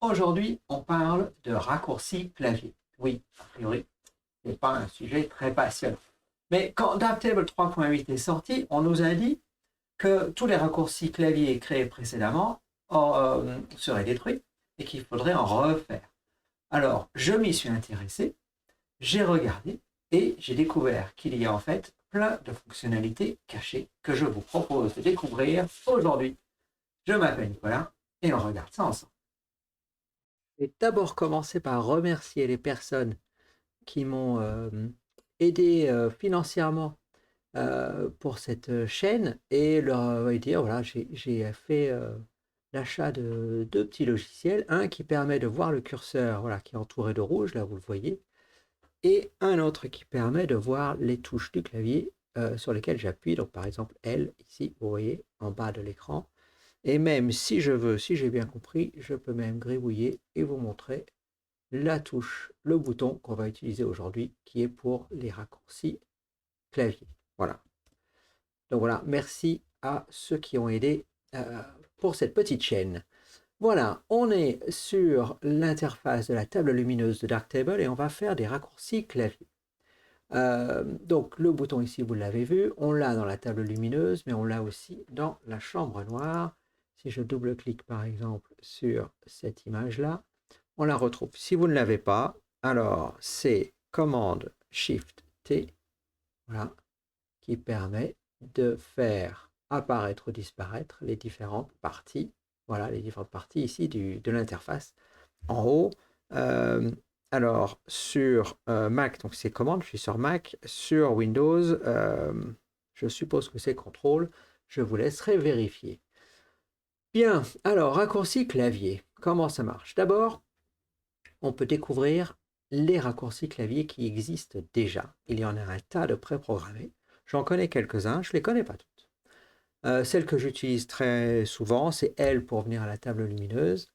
Aujourd'hui, on parle de raccourcis clavier. Oui, a priori, ce n'est pas un sujet très passionnant. Mais quand Darktable 3.8 est sorti, on nous a dit que tous les raccourcis clavier créés précédemment seraient détruits et qu'il faudrait en refaire. Alors, je m'y suis intéressé, j'ai regardé et j'ai découvert qu'il y a en fait plein de fonctionnalités cachées que je vous propose de découvrir aujourd'hui. Je m'appelle Nicolas et on regarde ça ensemble. Je vais d'abord commencer par remercier les personnes qui m'ont aidé financièrement pour cette chaîne et leur dire, voilà, j'ai fait l'achat de deux petits logiciels, un qui permet de voir le curseur, voilà, qui est entouré de rouge, là vous le voyez, et un autre qui permet de voir les touches du clavier sur lesquelles j'appuie, donc par exemple L, ici, vous voyez, en bas de l'écran, et même si je veux, si j'ai bien compris, je peux même gribouiller et vous montrer la touche, le bouton qu'on va utiliser aujourd'hui, qui est pour les raccourcis clavier. Voilà. Donc voilà, merci à ceux qui ont aidé pour cette petite chaîne. Voilà, on est sur l'interface de la table lumineuse de Darktable et on va faire des raccourcis clavier. Donc le bouton ici, vous l'avez vu, on l'a dans la table lumineuse, mais on l'a aussi dans la chambre noire. Si je double-clique par exemple sur cette image-là, on la retrouve. Si vous ne l'avez pas, alors c'est commande Shift T, voilà, qui permet de faire apparaître ou disparaître les différentes parties. Voilà, les différentes parties ici de l'interface. En haut, alors sur Mac, donc c'est commande, je suis sur Mac. Sur Windows, je suppose que c'est contrôle. Je vous laisserai vérifier. Bien, alors raccourci clavier, comment ça marche? D'abord, on peut découvrir les raccourcis clavier qui existent déjà. Il y en a un tas de préprogrammés. J'en connais quelques-uns, je ne les connais pas toutes. Celle que j'utilise très souvent, c'est L pour venir à la table lumineuse,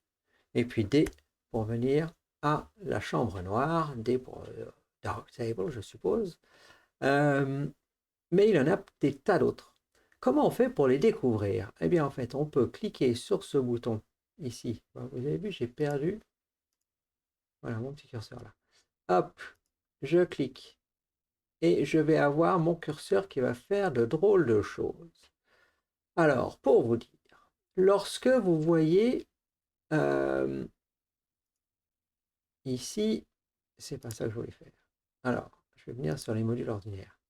et puis D pour venir à la chambre noire, D pour Darktable, je suppose. Mais il y en a des tas d'autres. Comment on fait pour les découvrir? Eh bien, en fait, on peut cliquer sur ce bouton ici. Vous avez vu, j'ai perdu. Voilà mon petit curseur là. Hop, je clique et je vais avoir mon curseur qui va faire de drôles de choses. Alors, pour vous dire, lorsque vous voyez ici, c'est pas ça que je voulais faire. Alors, je vais venir sur les modules ordinaires.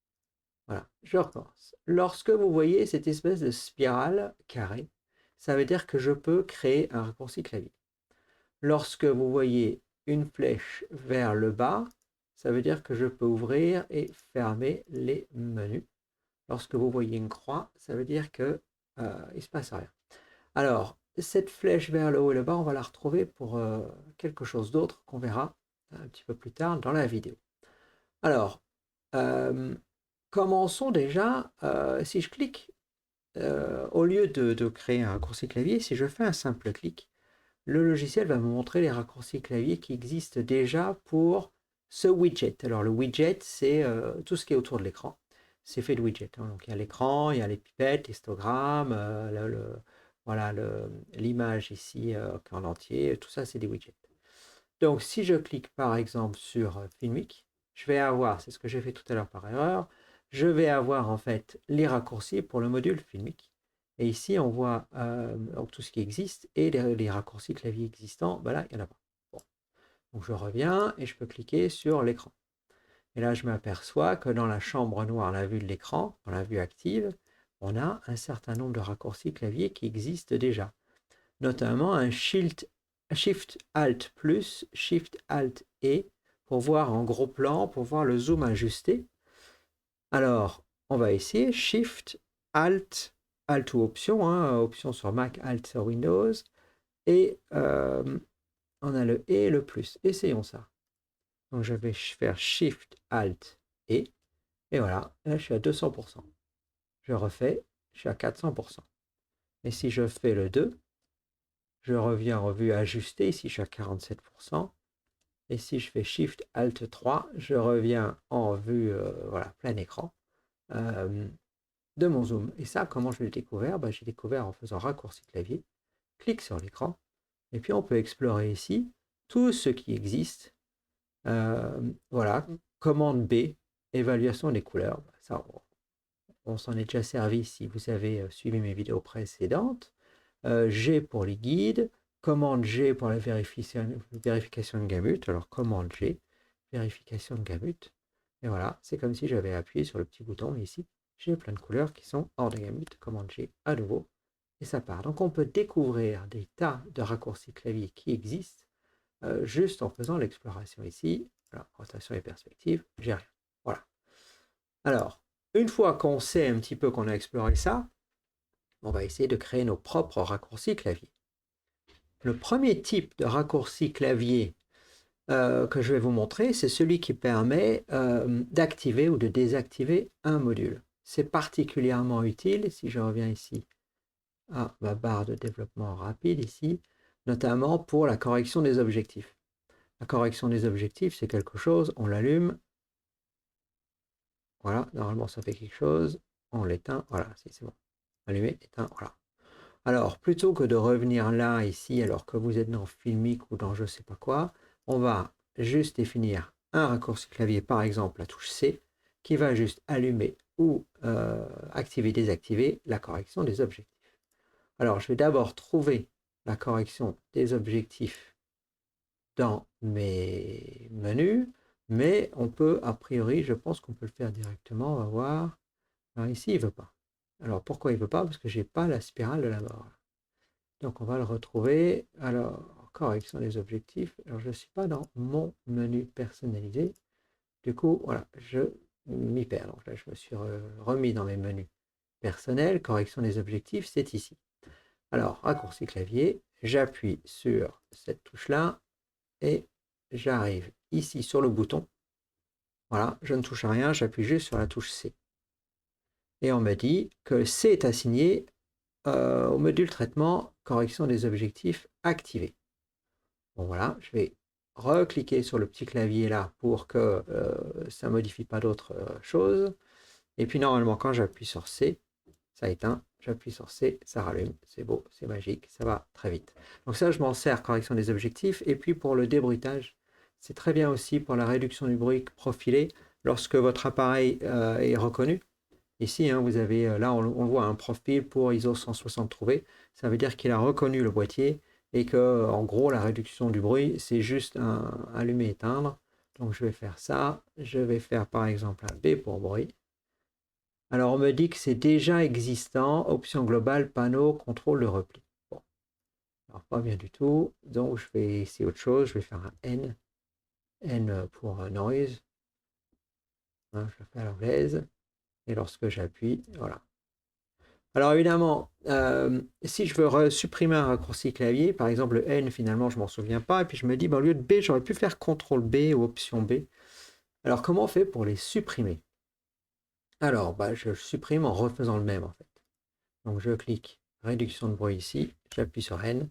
Voilà, je recommence. Lorsque vous voyez cette espèce de spirale carrée, ça veut dire que je peux créer un raccourci clavier. Lorsque vous voyez une flèche vers le bas, ça veut dire que je peux ouvrir et fermer les menus. Lorsque vous voyez une croix, ça veut dire que il ne se passe rien. Alors, cette flèche vers le haut et le bas, on va la retrouver pour quelque chose d'autre qu'on verra un petit peu plus tard dans la vidéo. Alors, commençons déjà, si je clique, au lieu de créer un raccourci clavier, si je fais un simple clic, le logiciel va me montrer les raccourcis clavier qui existent déjà pour ce widget. Alors le widget, c'est tout ce qui est autour de l'écran. C'est fait de widgets, hein. Donc il y a l'écran, il y a les pipettes, l'histogrammes, voilà, l'image ici en entier, tout ça c'est des widgets. Donc si je clique par exemple sur Filmic, je vais avoir, c'est ce que j'ai fait tout à l'heure par erreur, je vais avoir en fait les raccourcis pour le module Filmic. Et ici, on voit donc tout ce qui existe et les raccourcis clavier existants, ben là, il n'y en a pas. Bon. Donc je reviens et je peux cliquer sur l'écran. Et là, je m'aperçois que dans la chambre noire, la vue de l'écran, dans la vue active, on a un certain nombre de raccourcis clavier qui existent déjà. Notamment un Shift Alt plus, Shift Alt et pour voir en gros plan, pour voir le zoom ajusté. Alors, on va essayer Shift Alt, Alt ou Option, hein, Option sur Mac, Alt sur Windows, et on a le et le plus. Essayons ça. Donc je vais faire Shift Alt et voilà, là je suis à 200%. Je refais, je suis à 400%. Et si je fais le 2, je reviens en vue ajustée, ici je suis à 47%. Et si je fais Shift Alt 3, je reviens en vue voilà, plein écran. De mon zoom. Et ça, comment je l'ai découvert? J'ai découvert en faisant raccourci clavier, clic sur l'écran, Et puis on peut explorer ici tout ce qui existe. Voilà, commande B, évaluation des couleurs. Ça, on s'en est déjà servi si vous avez suivi mes vidéos précédentes. G pour les guides, commande G pour la vérification de gamut. Alors commande G, vérification de gamut. Et voilà, c'est comme si j'avais appuyé sur le petit bouton ici. J'ai plein de couleurs qui sont hors de gamut. Commande G à nouveau. Et ça part. Donc on peut découvrir des tas de raccourcis clavier qui existent juste en faisant l'exploration ici. Voilà, rotation et perspective, j'ai rien. Voilà. Alors, une fois qu'on sait un petit peu qu'on a exploré ça, on va essayer de créer nos propres raccourcis clavier. Le premier type de raccourci clavier que je vais vous montrer, c'est celui qui permet d'activer ou de désactiver un module. C'est particulièrement utile, si je reviens ici à ma barre de développement rapide ici, notamment pour la correction des objectifs. La correction des objectifs, c'est quelque chose, on l'allume, voilà, normalement ça fait quelque chose, on l'éteint, voilà, c'est bon. Allumé, éteint, voilà. Alors, plutôt que de revenir là, ici, alors que vous êtes dans Filmic ou dans je ne sais pas quoi, on va juste définir un raccourci clavier, par exemple la touche C, qui va juste allumer ou activer, désactiver la correction des objectifs. Alors, je vais d'abord trouver la correction des objectifs dans mes menus, mais on peut, a priori, je pense qu'on peut le faire directement, on va voir. Alors ici, il ne veut pas. Alors, pourquoi il ne veut pas? Parce que je n'ai pas la spirale de la mort. Donc, on va le retrouver. Alors, correction des objectifs. Alors, je ne suis pas dans mon menu personnalisé. Du coup, voilà, je m'y perds. Donc là, je me suis remis dans mes menus personnels. Correction des objectifs, c'est ici. Alors, raccourci clavier, j'appuie sur cette touche-là et j'arrive ici sur le bouton. Voilà, je ne touche à rien, j'appuie juste sur la touche C. Et on me dit que C est assigné au module traitement correction des objectifs activé. Bon voilà, je vais recliquer sur le petit clavier là pour que ça ne modifie pas d'autres choses. Et puis normalement quand j'appuie sur C, ça éteint, j'appuie sur C, ça rallume, c'est beau, c'est magique, ça va très vite. Donc ça je m'en sers, correction des objectifs, et puis pour le débruitage, c'est très bien aussi pour la réduction du bruit profilé lorsque votre appareil est reconnu. Ici, hein, vous avez, là on voit un profil pour ISO 160 trouvé, ça veut dire qu'il a reconnu le boîtier et que en gros la réduction du bruit c'est juste un allumer éteindre. Donc je vais faire ça, je vais faire par exemple un B pour bruit. Alors on me dit que c'est déjà existant, option globale, panneau, contrôle de repli. Bon, alors pas bien du tout, donc je vais essayer autre chose, je vais faire un N, N pour noise, hein, je le fais à l'anglaise, et lorsque j'appuie, voilà. Alors évidemment, si je veux supprimer un raccourci clavier, par exemple le N finalement je m'en souviens pas, et puis je me dis, ben, au lieu de B, j'aurais pu faire CTRL B ou option B. Alors comment on fait pour les supprimer? Alors bah, je supprime en refaisant le même en fait. Donc je clique réduction de bruit ici, j'appuie sur N,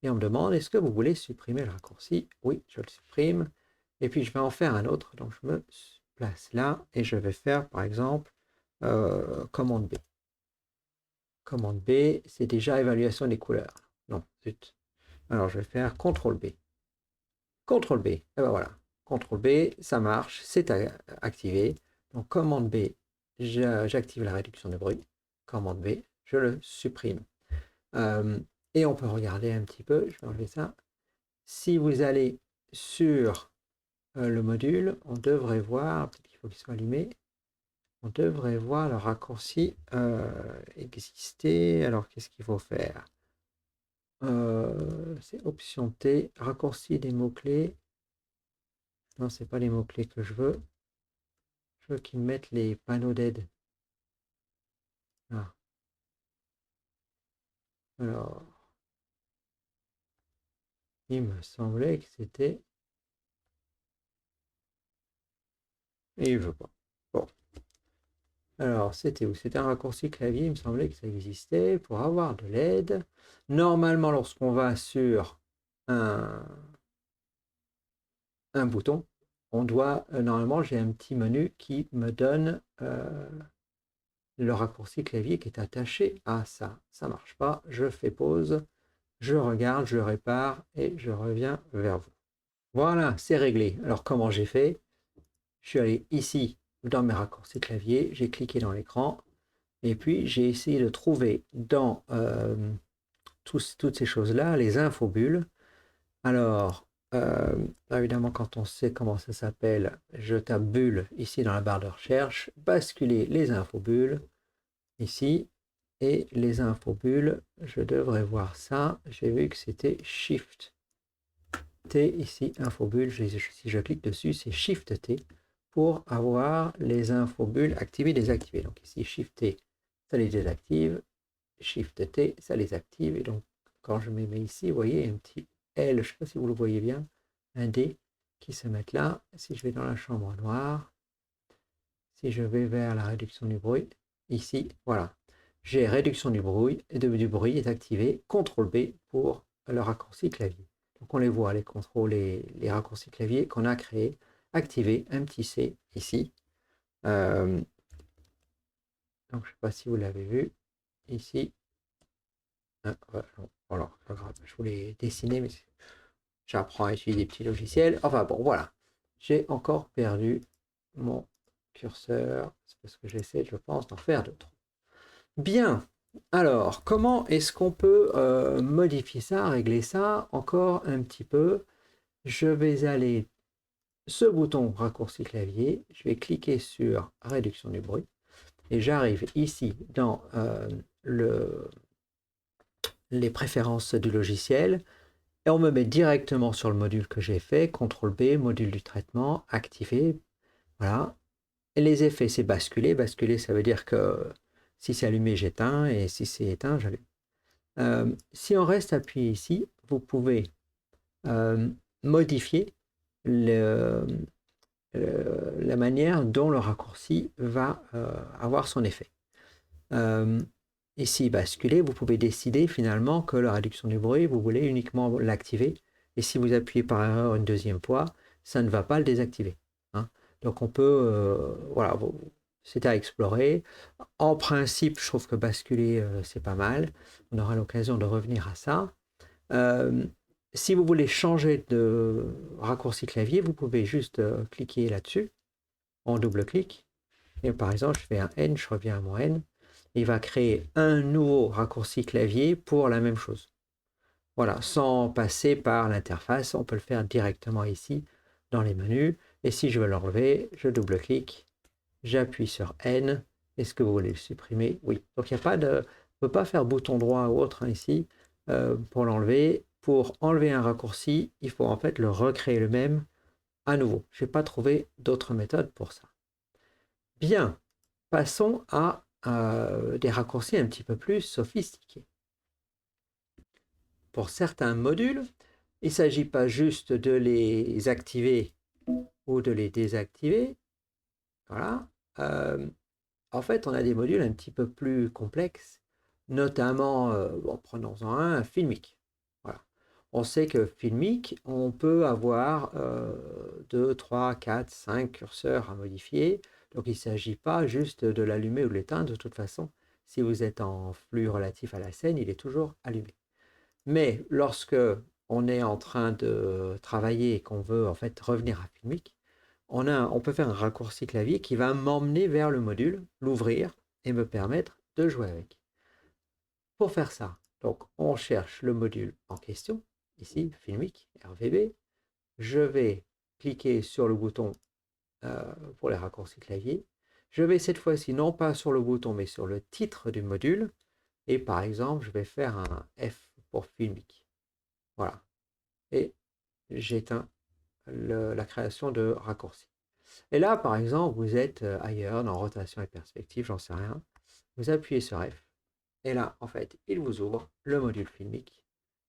et on me demande, est-ce que vous voulez supprimer le raccourci? Oui, je le supprime, et puis je vais en faire un autre, donc je me place là, et je vais faire par exemple commande B. Commande B, c'est déjà évaluation des couleurs. Non, zut. Alors je vais faire CTRL B. CTRL B, et ben voilà. CTRL B, ça marche, c'est activé. Donc commande B, j'active la réduction de bruit. Commande B, je le supprime. Et on peut regarder un petit peu, je vais enlever ça. Si vous allez sur le module, on devrait voir, peut-être qu'il faut qu'il soit allumé, on devrait voir le raccourci exister. Alors qu'est-ce qu'il faut faire? C'est option T, raccourci des mots-clés. Non, c'est pas les mots-clés que je veux. Je veux qu'ils mettent les panneaux d'aide. Ah. Alors, il me semblait que c'était... Et il veut pas. Bon. Alors, c'était où? C'était un raccourci clavier, il me semblait que ça existait pour avoir de l'aide. Normalement, lorsqu'on va sur un bouton, on doit... normalement, j'ai un petit menu qui me donne le raccourci clavier qui est attaché à ça. Ça marche pas, je fais pause je regarde, je répare et je reviens vers vous. Voilà, c'est réglé. Alors comment j'ai fait? Je suis allé ici dans mes raccourcis clavier, j'ai cliqué dans l'écran et puis j'ai essayé de trouver dans toutes ces choses-là les infobulles. Alors, évidemment, quand on sait comment ça s'appelle, je tape bulle ici dans la barre de recherche, basculer les infobulles ici, et les infobulles, je devrais voir ça. J'ai vu que c'était Shift T ici, infobulles. Si je clique dessus, c'est Shift T pour avoir les infobulles activées, désactivées. Donc ici, Shift T, ça les désactive. Shift T, ça les active. Et donc, quand je me mets ici, vous voyez un petit L, je ne sais pas si vous le voyez bien, un D qui se met là. Si je vais dans la chambre noire, si je vais vers la réduction du bruit, ici, voilà. J'ai réduction du bruit est activé, CTRL B pour le raccourci clavier. Donc on les voit, les contrôles, les raccourcis clavier qu'on a créés, activé, un petit C ici. Donc je ne sais pas si vous l'avez vu, ici. Ah, voilà, pas grave, je voulais dessiner, mais j'apprends à utiliser des petits logiciels. Enfin bon, voilà. J'ai encore perdu mon curseur. C'est parce que j'essaie, je pense, d'en faire d'autres. Bien. Alors, comment est-ce qu'on peut modifier ça, régler ça encore un petit peu? Je vais aller ce bouton raccourci clavier, je vais cliquer sur réduction du bruit et j'arrive ici dans les préférences du logiciel. Et on me met directement sur le module que j'ai fait, CTRL B, module du traitement, activé, voilà. Et les effets, c'est basculer. Basculer, ça veut dire que si c'est allumé, j'éteins, et si c'est éteint, j'allume. Si on reste appuyé ici, vous pouvez modifier la manière dont le raccourci va avoir son effet. Ici, basculer, vous pouvez décider finalement que la réduction du bruit, vous voulez uniquement l'activer. Et si vous appuyez par erreur une deuxième fois, ça ne va pas le désactiver. Hein. Donc on peut, voilà, c'est à explorer. En principe, je trouve que basculer, c'est pas mal. On aura l'occasion de revenir à ça. Si vous voulez changer de raccourci clavier, vous pouvez juste cliquer là-dessus, en double-clic. Et par exemple, je fais un N, je reviens à mon N. Il va créer un nouveau raccourci clavier pour la même chose. Voilà, sans passer par l'interface, on peut le faire directement ici dans les menus. Et si je veux l'enlever, je double-clique, j'appuie sur N. Est-ce que vous voulez le supprimer? Oui. Donc il n'y a pas de, on ne peut pas faire bouton droit ou autre ici pour l'enlever. Pour enlever un raccourci, il faut en fait le recréer le même à nouveau. Je n'ai pas trouvé d'autre méthode pour ça. Bien, passons à des raccourcis un petit peu plus sophistiqués. Pour certains modules, il ne s'agit pas juste de les activer ou de les désactiver. Voilà. En fait, on a des modules un petit peu plus complexes, notamment, prenons-en un, Filmic. Voilà. On sait que Filmic, on peut avoir 2, 3, 4, 5 curseurs à modifier. Donc il ne s'agit pas juste de l'allumer ou de l'éteindre. De toute façon, si vous êtes en flux relatif à la scène, il est toujours allumé. Mais lorsque on est en train de travailler et qu'on veut en fait revenir à Filmic, on peut faire un raccourci clavier qui va m'emmener vers le module, l'ouvrir et me permettre de jouer avec. Pour faire ça, donc on cherche le module en question, ici, Filmic, RVB. Je vais cliquer sur le bouton pour les raccourcis clavier. Je vais cette fois-ci non pas sur le bouton mais sur le titre du module. Et par exemple, je vais faire un F pour Filmic. Voilà. Et j'éteins la création de raccourcis. Et là, par exemple, vous êtes ailleurs, dans rotation et perspective, j'en sais rien. Vous appuyez sur F. Et là, en fait, il vous ouvre le module Filmic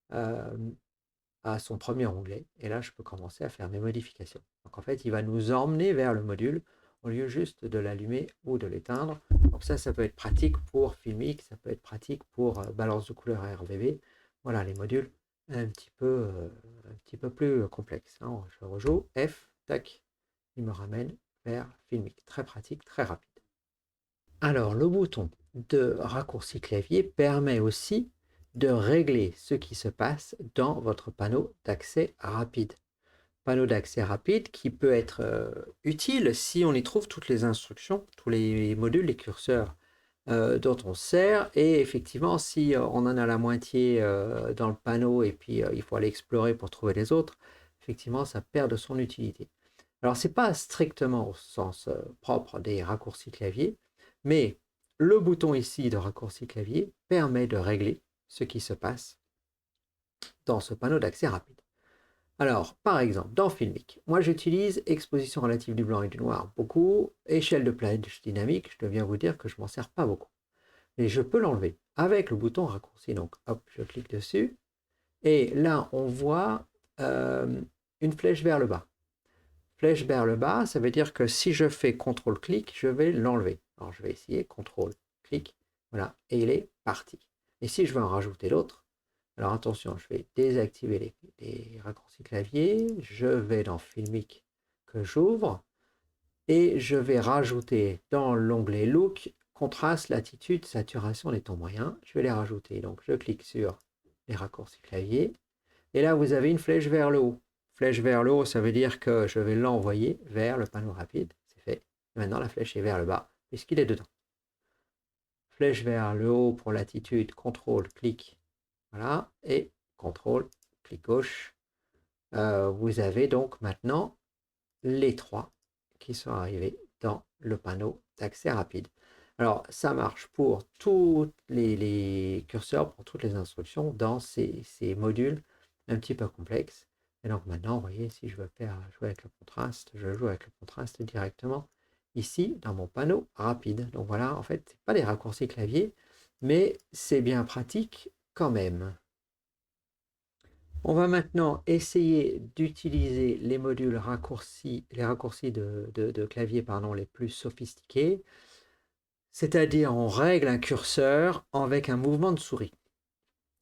à son premier onglet. Et là, je peux commencer à faire mes modifications. Donc, en fait, il va nous emmener vers le module au lieu juste de l'allumer ou de l'éteindre. Donc ça peut être pratique pour Filmic, ça peut être pratique pour balance de couleur à RGB. Voilà, les modules un petit peu plus complexes. Hein. Je rejoue, F, tac, il me ramène vers Filmic. Très pratique, très rapide. Alors, le bouton de raccourci clavier permet aussi de régler ce qui se passe dans votre panneau d'accès rapide. Panneau d'accès rapide qui peut être utile si on y trouve toutes les instructions, tous les modules, les curseurs dont on sert. Et effectivement, si on en a la moitié dans le panneau et puis il faut aller explorer pour trouver les autres, effectivement, ça perd de son utilité. Alors, ce n'est pas strictement au sens propre des raccourcis clavier, mais le bouton ici de raccourci clavier permet de régler ce qui se passe dans ce panneau d'accès rapide. Alors, par exemple, dans Filmic, moi j'utilise exposition relative du blanc et du noir beaucoup, échelle de plage dynamique, je dois bien vous dire que je ne m'en sers pas beaucoup. Mais je peux l'enlever avec le bouton raccourci. Donc, hop, je clique dessus, et là, on voit une flèche vers le bas. Flèche vers le bas, ça veut dire que si je fais CTRL-clic, je vais l'enlever. Alors, je vais essayer CTRL-clic, voilà, et il est parti. Et si je veux en rajouter l'autre, alors attention, je vais désactiver les raccourcis clavier, je vais dans Filmic que j'ouvre, et je vais rajouter dans l'onglet Look, contraste, latitude, saturation des tons moyens. Je vais les rajouter. Donc je clique sur les raccourcis clavier, et là vous avez une flèche vers le haut. Flèche vers le haut, ça veut dire que je vais l'envoyer vers le panneau rapide. C'est fait. Et maintenant la flèche est vers le bas, puisqu'il est dedans. Flèche vers le haut pour latitude, CTRL, clic. Voilà, et CTRL, clic gauche. Vous avez donc maintenant les trois qui sont arrivés dans le panneau d'accès rapide. Alors, ça marche pour tous les curseurs, pour toutes les instructions dans ces modules un petit peu complexes. Et donc maintenant, vous voyez, si je veux faire jouer avec le contraste, je joue avec le contraste directement ici dans mon panneau rapide. Donc voilà, en fait, ce n'est pas des raccourcis clavier, mais c'est bien pratique quand même. On va maintenant essayer d'utiliser les modules raccourcis, les raccourcis de clavier les plus sophistiqués, c'est-à-dire on règle un curseur avec un mouvement de souris.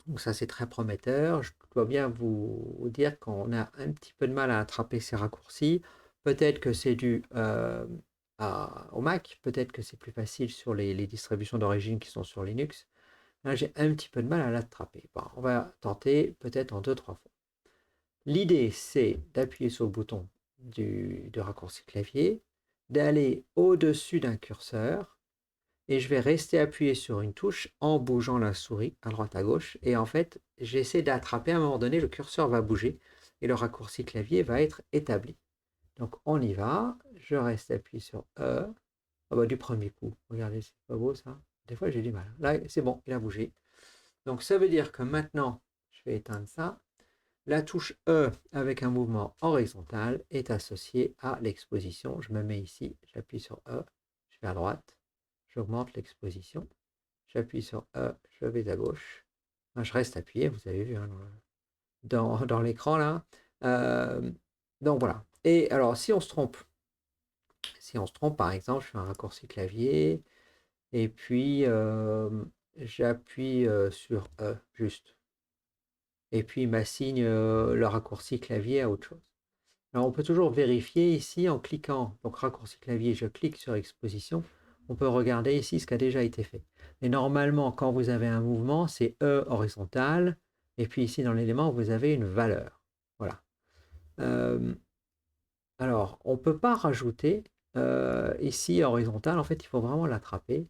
Donc ça c'est très prometteur. Je dois bien vous dire qu'on a un petit peu de mal à attraper ces raccourcis. Peut-être que c'est dû au Mac, peut-être que c'est plus facile sur les distributions d'origine qui sont sur Linux. Là j'ai un petit peu de mal à l'attraper. Bon, on va tenter peut-être en 2-3 fois. L'idée, c'est d'appuyer sur le bouton de raccourci clavier, d'aller au-dessus d'un curseur, et je vais rester appuyé sur une touche en bougeant la souris à droite à gauche. Et en fait, j'essaie d'attraper, à un moment donné, le curseur va bouger et le raccourci clavier va être établi. Donc on y va, je reste appuyé sur E, du premier coup. Regardez, c'est pas beau ça. Des fois j'ai du mal. Là, c'est bon, il a bougé. Donc ça veut dire que maintenant, je vais éteindre ça. La touche E avec un mouvement horizontal est associée à l'exposition. Je me mets ici, j'appuie sur E, je vais à droite, j'augmente l'exposition, j'appuie sur E, je vais à gauche. Je reste appuyé, vous avez vu hein, dans l'écran là. Donc voilà. Et alors si on se trompe, par exemple, je fais un raccourci clavier et puis j'appuie sur E juste. Et puis il m'assigne le raccourci clavier à autre chose. Alors on peut toujours vérifier ici en cliquant, donc raccourci clavier, je clique sur exposition, on peut regarder ici ce qui a déjà été fait. Et normalement, quand vous avez un mouvement, c'est E horizontal, et puis ici dans l'élément, vous avez une valeur. Voilà. Alors, on ne peut pas rajouter ici horizontal, en fait, il faut vraiment l'attraper.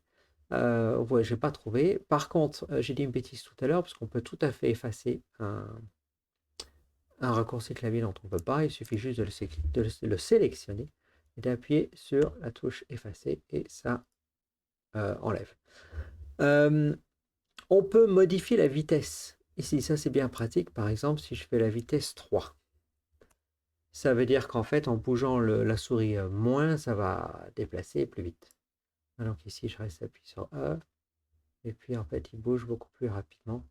Ouais, je n'ai pas trouvé. Par contre, j'ai dit une bêtise tout à l'heure, parce qu'on peut tout à fait effacer un raccourci clavier dont on ne peut pas. Il suffit juste de le sélectionner et d'appuyer sur la touche effacer et ça enlève. On peut modifier la vitesse. Ici, ça c'est bien pratique. Par exemple, si je fais la vitesse 3, ça veut dire qu'en fait, en bougeant la souris moins, ça va déplacer plus vite. Donc ici, je reste appuyé sur E. Et puis, en fait, il bouge beaucoup plus rapidement.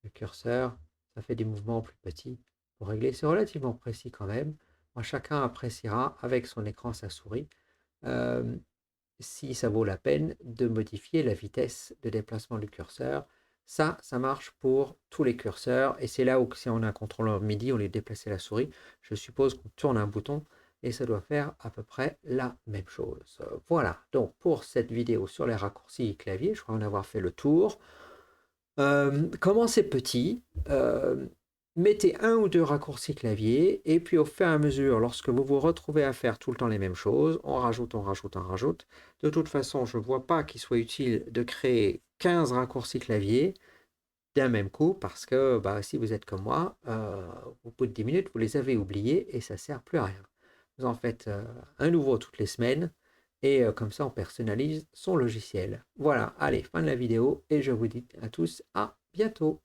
Le curseur, ça fait des mouvements plus petits. Pour régler, c'est relativement précis quand même. Moi, chacun appréciera avec son écran, sa souris, si ça vaut la peine de modifier la vitesse de déplacement du curseur. Ça marche pour tous les curseurs. Et c'est là où, si on a un contrôleur MIDI, on les déplacer la souris. Je suppose qu'on tourne un bouton et ça doit faire à peu près la même chose. Voilà, donc pour cette vidéo sur les raccourcis clavier, je crois en avoir fait le tour. Commencez petit, mettez un ou deux raccourcis clavier, et puis au fur et à mesure, lorsque vous vous retrouvez à faire tout le temps les mêmes choses, on rajoute, on rajoute, on rajoute. De toute façon, je ne vois pas qu'il soit utile de créer 15 raccourcis clavier d'un même coup, parce que bah, si vous êtes comme moi, au bout de 10 minutes, vous les avez oubliés et ça ne sert plus à rien. Vous en faites un nouveau toutes les semaines, et comme ça, on personnalise son logiciel. Voilà, allez, fin de la vidéo, et je vous dis à tous à bientôt.